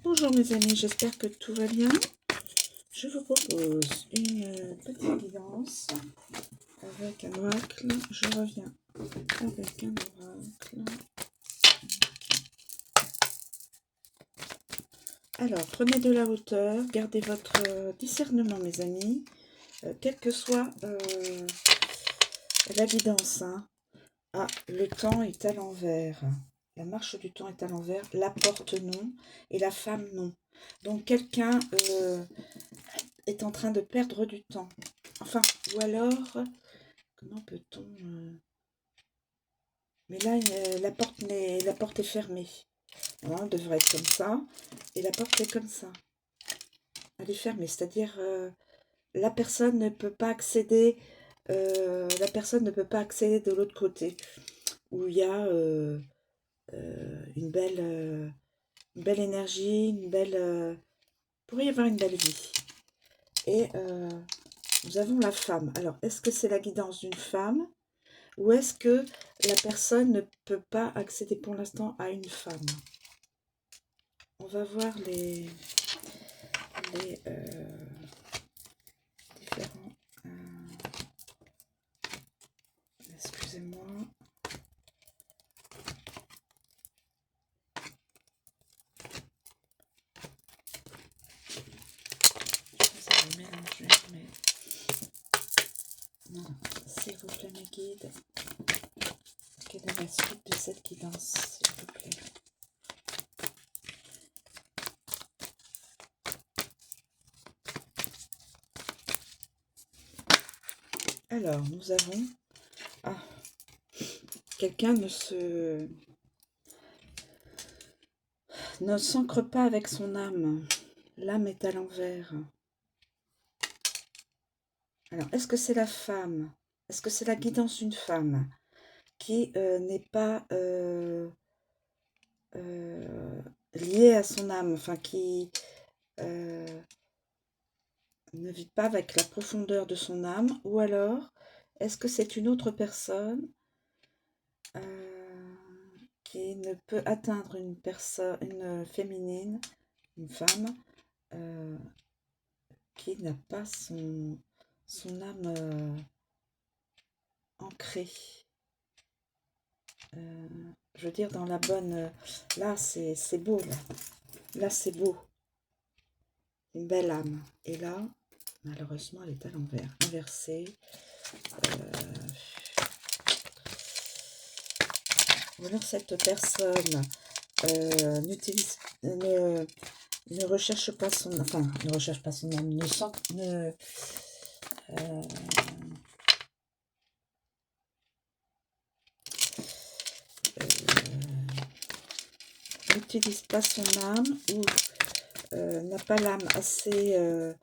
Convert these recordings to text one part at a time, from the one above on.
Bonjour mes amis, j'espère que tout va bien. Je vous propose une petite guidance avec un oracle. Je reviens avec un oracle. Alors, prenez de la hauteur, gardez votre discernement mes amis, quelle que soit la guidance. Hein. Ah, le temps est à l'envers. La marche du temps est à l'envers, la porte non, et la femme non. Donc quelqu'un est en train de perdre du temps. Enfin, ou alors, comment peut-on... Mais là, la porte est fermée. Voilà, elle devrait être comme ça. Et la porte est comme ça. Elle est fermée, c'est-à-dire la personne ne peut pas accéder. La personne ne peut pas accéder de l'autre côté, où il y a une belle énergie, pourrait y avoir une belle vie. Et nous avons la femme. Alors, est-ce que c'est la guidance d'une femme ou est-ce que la personne ne peut pas accéder pour l'instant à une femme? On va voir les différents... excusez-moi. Ça va mélanger, mais... Non, s'il vous plaît, mes guides. Quelle est la suite de cette guidance, s'il vous plaît? Alors, nous avons... Ah, quelqu'un ne s'ancre pas avec son âme. L'âme est à l'envers. Alors, est-ce que c'est la femme? Est-ce que c'est la guidance d'une femme qui n'est pas liée à son âme, enfin qui ne vit pas avec la profondeur de son âme, ou alors est-ce que c'est une autre personne qui ne peut atteindre une féminine, une femme, qui n'a pas son âme ancrée, je veux dire dans la bonne... Là, c'est beau, là c'est beau, une belle âme. Et là, malheureusement, elle est à l'envers, inversée. Ou alors cette personne ne recherche pas son... Enfin, ne recherche pas son âme, n'utilise pas son âme ou n'a pas l'âme assez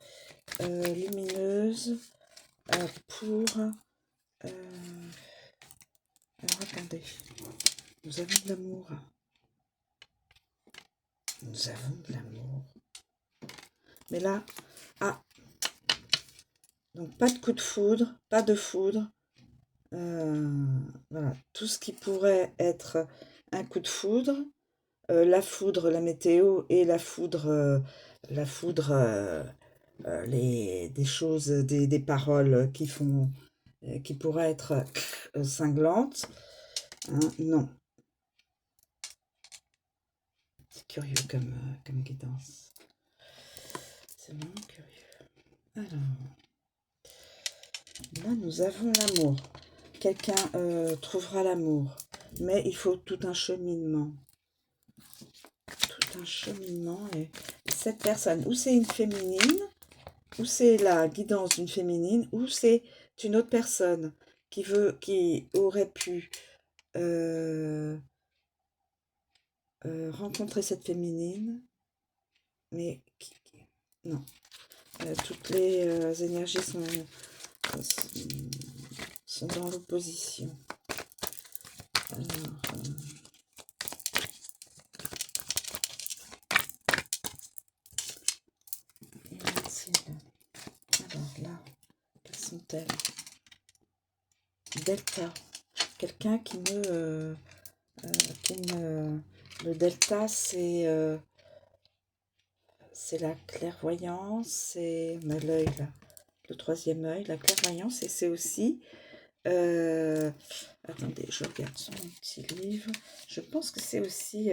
lumineuse pour... alors attendez, nous avons de l'amour. Nous avons de l'amour. Mais là, ah, donc pas de coup de foudre, pas de foudre. Voilà, tout ce qui pourrait être un coup de foudre, la foudre, la météo et la foudre, des choses, des paroles qui pourraient être cinglantes. Hein, non, c'est curieux comme guidance. C'est vraiment curieux. Alors, là, nous avons l'amour. Quelqu'un trouvera l'amour, mais il faut tout un cheminement. Tout un cheminement. Et cette personne, ou c'est une féminine, ou c'est la guidance d'une féminine, ou c'est une autre personne qui aurait pu rencontrer cette féminine, mais non. Toutes les énergies sont dans l'opposition. Alors, alors là, quelles sont-elles? Delta. Quelqu'un qui ne... le delta, c'est c'est la clairvoyance, c'est l'œil là, le troisième œil, la clairvoyance, et c'est aussi, attendez, je regarde sur mon petit livre, je pense que c'est aussi,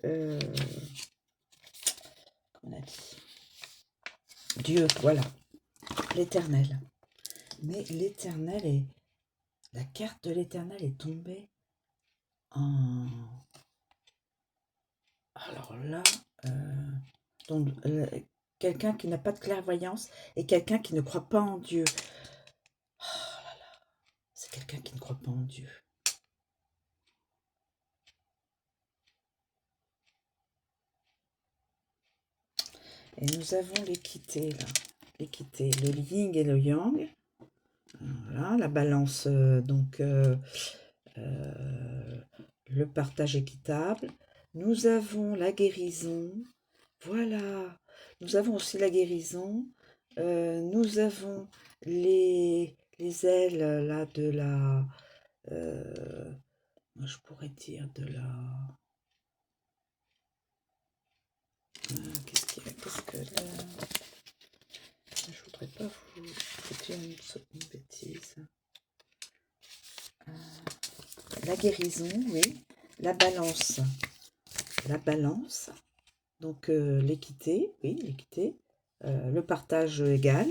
comment on a dit, Dieu, voilà, l'éternel. Mais l'éternel est, la carte de l'éternel est tombée en, alors là, donc, quelqu'un qui n'a pas de clairvoyance et quelqu'un qui ne croit pas en Dieu. Oh là là, c'est quelqu'un qui ne croit pas en Dieu. Et nous avons l'équité, là. L'équité, le yin et le yang. Voilà, la balance, donc, le partage équitable. Nous avons la guérison. Voilà. Nous avons aussi la guérison. Nous avons les ailes, là, de la... je pourrais dire de la... qu'est-ce que la... Je voudrais pas vous dire une bêtise. La guérison, oui. La balance. La balance. Donc l'équité, oui, l'équité. Le partage égal.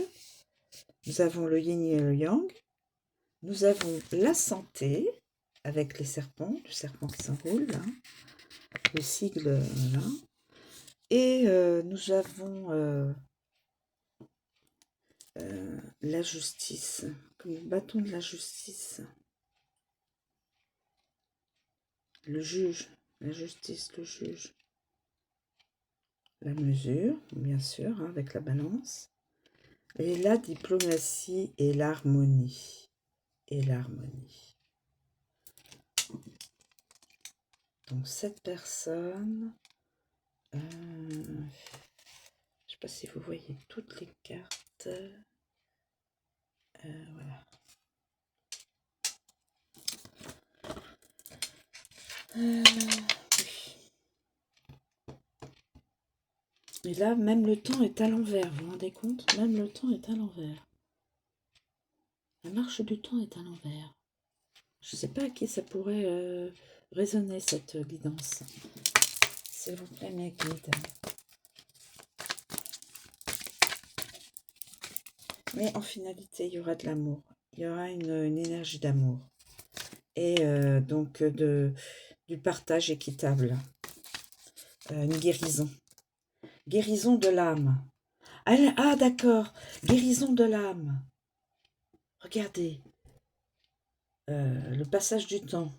Nous avons le yin et le yang. Nous avons la santé, avec les serpents, le serpent qui s'enroule, là. Le sigle, là. Et nous avons la justice, comme le bâton de la justice. Le juge, la justice, le juge. La mesure, bien sûr, hein, avec la balance. Et la diplomatie et l'harmonie. Et l'harmonie. Donc cette personne, je ne sais pas si vous voyez toutes les cartes. Voilà. Oui. Et là, même le temps est à l'envers, vous vous rendez compte? Même le temps est à l'envers. La marche du temps est à l'envers. Je ne sais pas à qui ça pourrait résonner, cette guidance. S'il vous plaît, mes guides. Mais en finalité, il y aura de l'amour. Il y aura une énergie d'amour. Et donc, du partage équitable. Une guérison. Guérison de l'âme. Ah, d'accord. Guérison de l'âme. Regardez. Le passage du temps.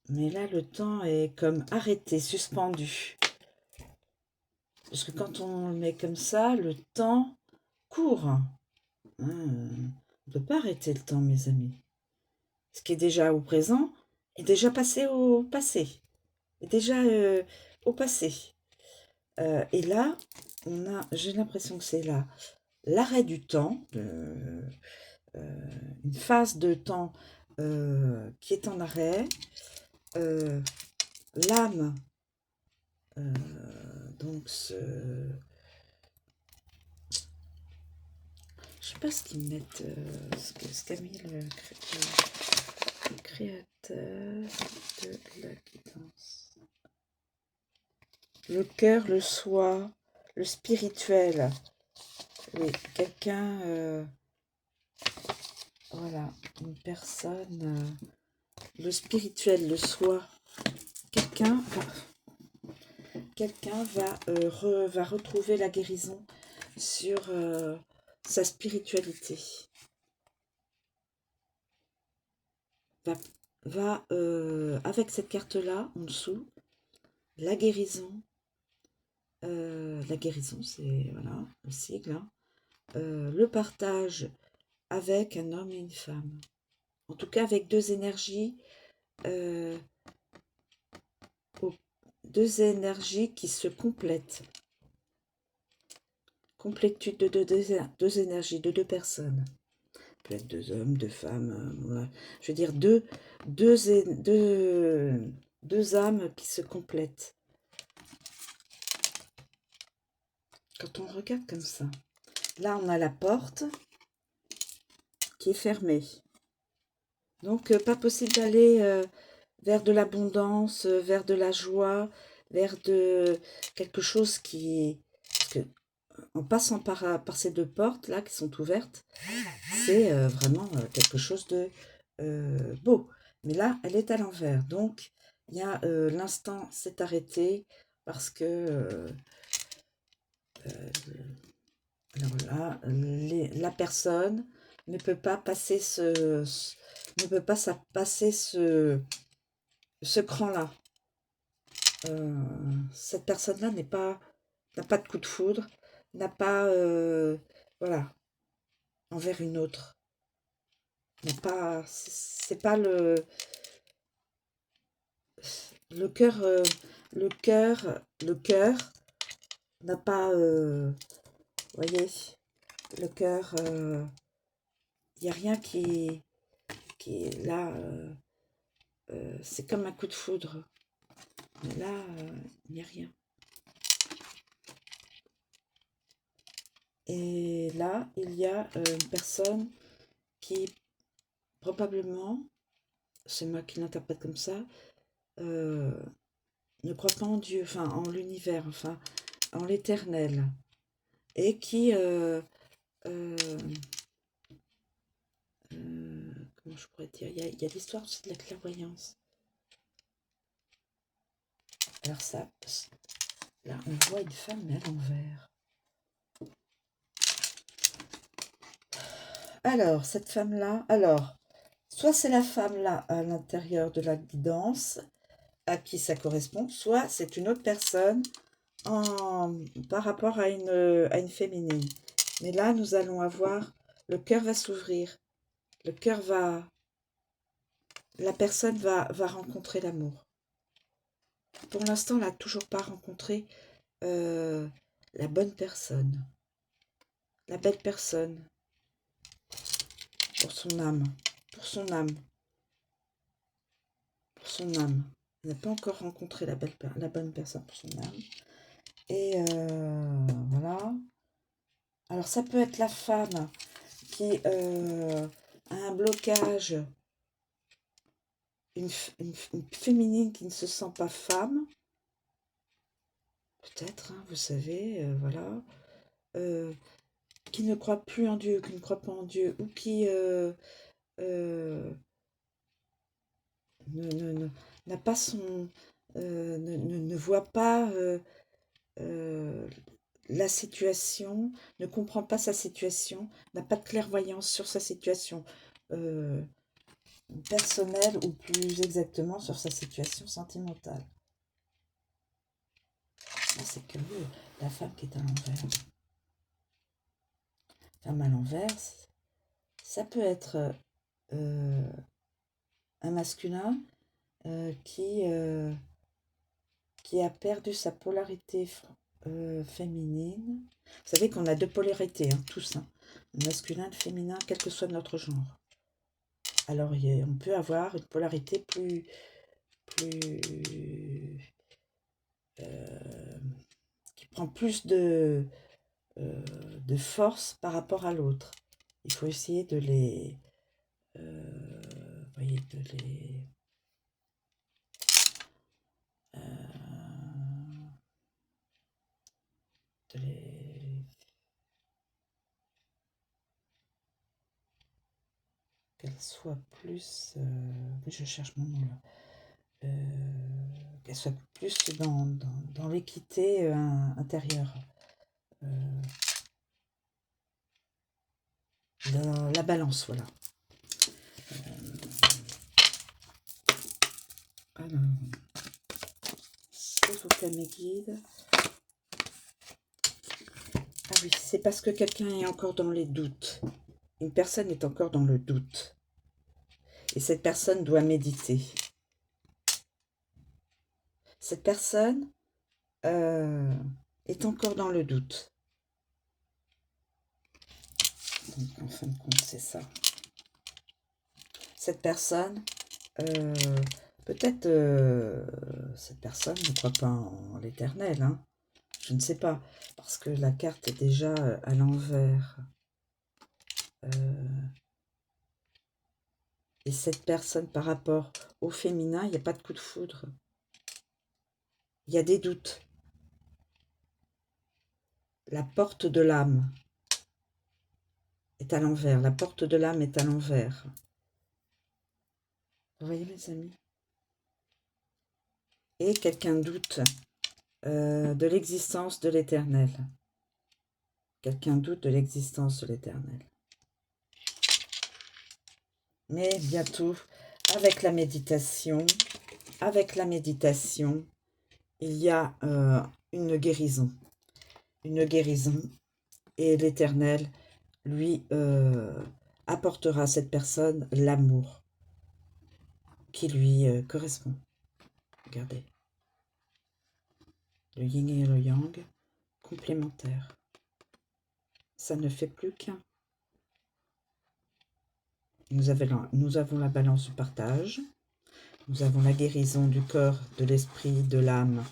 Mais là, le temps est comme arrêté, suspendu. Parce que quand on le met comme ça, le temps court. Hein, on ne peut pas arrêter le temps, mes amis. Ce qui est déjà au présent est déjà passé au passé. Est déjà au passé. Et là, j'ai l'impression que c'est là l'arrêt du temps, une phase de temps qui est en arrêt. L'âme, donc je sais pas ce qu'ils mettent, ce qu'a mis le créateur de la guidance. Le cœur, le soi, le spirituel. Oui, quelqu'un, voilà, une personne, le spirituel, le soi. Quelqu'un va retrouver la guérison sur sa spiritualité. Va avec cette carte-là, en dessous, la guérison. La guérison, c'est, voilà, le sigle. Hein, le partage avec un homme et une femme. En tout cas, avec deux énergies qui se complètent. Complétude de deux énergies, de deux personnes. Peut-être deux hommes, deux femmes. Voilà. Je veux dire deux âmes qui se complètent. quand on regarde comme ça, là, on a la porte qui est fermée. Donc, pas possible d'aller vers de l'abondance, vers de la joie, vers de quelque chose qui... Parce que, en passant par ces deux portes là qui sont ouvertes, c'est vraiment quelque chose de beau. Mais là, elle est à l'envers. Donc, il y a l'instant s'est arrêté parce que alors là, la personne ne peut pas passer ne peut pas passer ce cran-là. Cette personne-là n'a pas de coup de foudre, n'a pas voilà, envers une autre. N'a pas, c'est pas le cœur, le cœur n'a pas, voyez, le cœur, il n'y a rien qui est là, c'est comme un coup de foudre. Mais là, il n'y a rien. Et là, il y a une personne qui, probablement, c'est moi qui l'interprète comme ça, ne croit pas en Dieu, enfin en l'univers, enfin en l'éternel, et qui, comment je pourrais dire, il y a l'histoire aussi de la clairvoyance. Alors ça, là on voit une femme mais à l'envers. Alors cette femme-là, alors, soit c'est la femme-là à l'intérieur de la guidance, à qui ça correspond, soit c'est une autre personne par rapport à une féminine. Mais là, nous allons avoir, le cœur va s'ouvrir, le cœur va, la personne va rencontrer l'amour. Pour l'instant, elle n'a toujours pas rencontré la bonne personne, la belle personne, pour son âme, pour son âme, pour son âme. Elle n'a pas encore rencontré la bonne personne pour son âme. Et voilà. Alors, ça peut être la femme qui a un blocage, une féminine qui ne se sent pas femme, peut-être, hein, vous savez, voilà, qui ne croit plus en Dieu, qui ne croit pas en Dieu, ou qui n'a pas son, ne voit pas la situation, ne comprend pas sa situation, n'a pas de clairvoyance sur sa situation personnelle, ou plus exactement sur sa situation sentimentale. C'est curieux, la femme qui est à l'envers. Femme à l'envers, ça peut être un masculin qui a perdu sa polarité féminine. Vous savez qu'on a deux polarités, hein, tous, hein, le masculin et le féminin, quel que soit notre genre. Alors, on peut avoir une polarité plus qui prend plus de force par rapport à l'autre. Il faut essayer de les... voyez, de les... qu'elle soit plus... oui, je cherche mon nom là. Qu'elle soit plus dans l'équité intérieure. Dans la balance, voilà. Alors, s'il vous plaît, mes guides. Ah oui, c'est parce que quelqu'un est encore dans les doutes. Une personne est encore dans le doute. Et cette personne doit méditer. Cette personne est encore dans le doute. Donc, en fin de compte, c'est ça. Cette personne, peut-être, cette personne ne croit pas en l'éternel, hein. Je ne sais pas, parce que la carte est déjà à l'envers. Et cette personne, par rapport au féminin, il n'y a pas de coup de foudre. Il y a des doutes. La porte de l'âme est à l'envers. La porte de l'âme est à l'envers. Vous voyez, mes amis? Et quelqu'un doute de l'existence de l'Éternel. Quelqu'un doute de l'existence de l'Éternel. Mais bientôt, avec la méditation, il y a une guérison. Une guérison. Et l'Éternel, lui, apportera à cette personne l'amour qui lui correspond. Regardez. Le yin et le yang, complémentaires. Ça ne fait plus qu'un. Nous avons la balance du partage. Nous avons la guérison du corps, de l'esprit, de l'âme.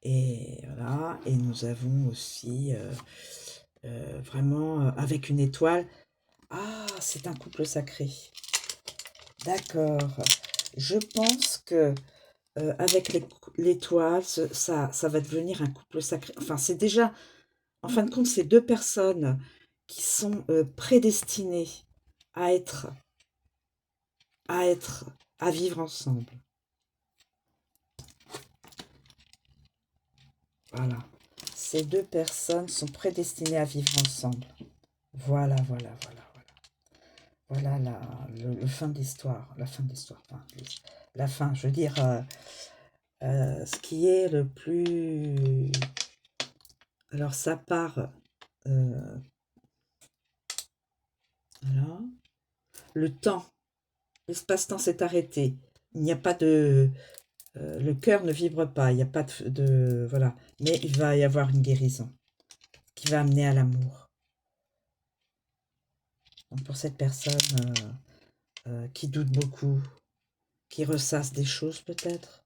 Et voilà. Et nous avons aussi vraiment avec une étoile. Ah, c'est un couple sacré. D'accord. Je pense que avec l'étoile, ça va devenir un couple sacré. Enfin, c'est déjà, en fin de compte, c'est deux personnes qui sont prédestinées à être, à vivre ensemble. Voilà. Ces deux personnes sont prédestinées à vivre ensemble. Voilà, voilà, voilà, voilà. Voilà le fin de l'histoire. La fin de l'histoire. Enfin, la fin, je veux dire, ce qui est le plus... Alors, ça part... voilà. Le temps, l'espace-temps s'est arrêté. Il n'y a pas de... le cœur ne vibre pas, il n'y a pas voilà. Mais il va y avoir une guérison qui va amener à l'amour. Donc pour cette personne qui doute beaucoup, qui ressasse des choses peut-être,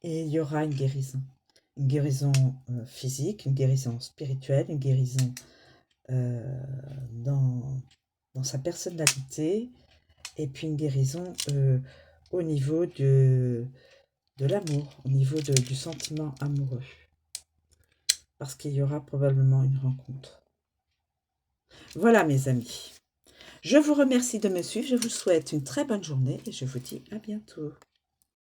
et il y aura une guérison. Une guérison physique, une guérison spirituelle, une guérison dans sa personnalité, et puis une guérison au niveau de l'amour, au niveau du sentiment amoureux. Parce qu'il y aura probablement une rencontre. Voilà mes amis. Je vous remercie de me suivre, je vous souhaite une très bonne journée et je vous dis à bientôt.